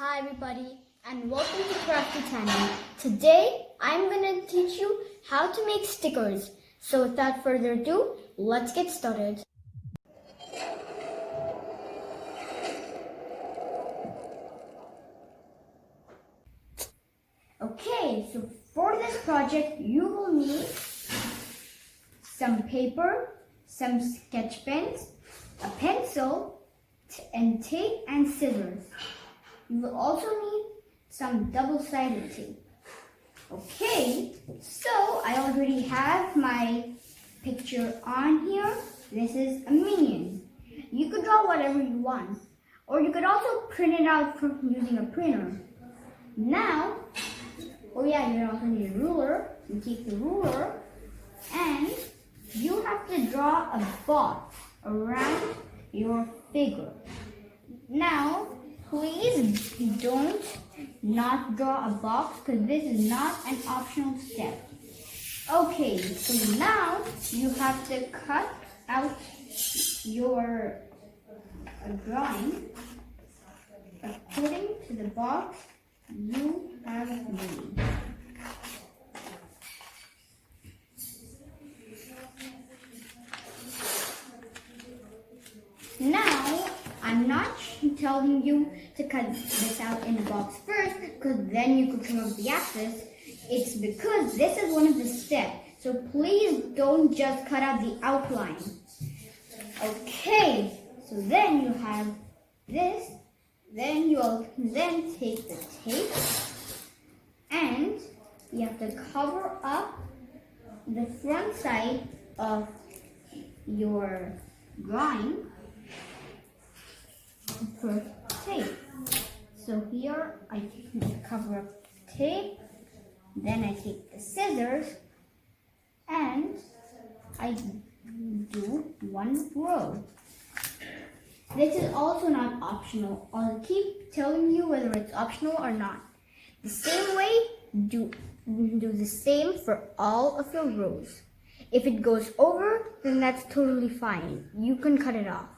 Hi everybody and welcome to Crafty Tanay. Today I'm going to teach you how to make stickers. So without further ado, let's get started. Okay, so for this project you will need some paper, some sketch pens, a pencil, and tape and scissors. You will also need some double-sided tape. Okay, so I already have my picture on here. This is a minion. You could draw whatever you want, or you could also print it out from using a printer. Now, you also need a ruler. You take the ruler and you have to draw a box around your figure. Now, please don't not draw a box because this is not an optional step. Okay, so now you have to cut out your drawing according to the box you have made. Now, I'm not telling you to cut this out in the box first because then you could trim off the axis. It's because this is one of the steps. So please don't just cut out the outline. Okay, so then you have this. Then you'll take the tape and you have to cover up the front side of your drawing for tape. So here I cover up the tape, then I take the scissors and I do one row. This is also not optional. I'll keep telling you whether it's optional or not. The same way, do the same for all of your rows. If it goes over, then that's totally fine. You can cut it off.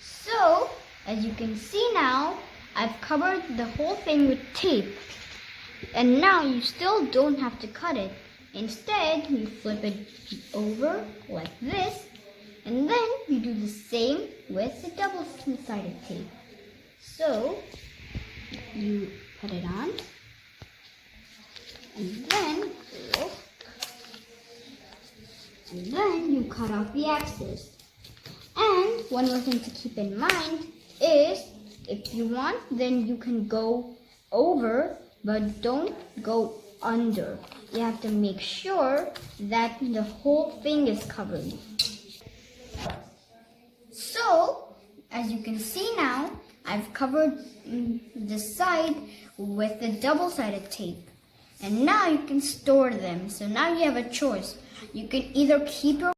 So, as you can see now, I've covered the whole thing with tape. And now you still don't have to cut it. Instead, you flip it over like this. And then you do the same with the double-sided tape. So, you put it on. And then you cut off the axis. And one more thing to keep in mind is, if you want, then you can go over, but don't go under. You have to make sure that the whole thing is covered. So, as you can see now, I've covered the side with the double-sided tape. And now you can store them. So now you have a choice. You can either keep your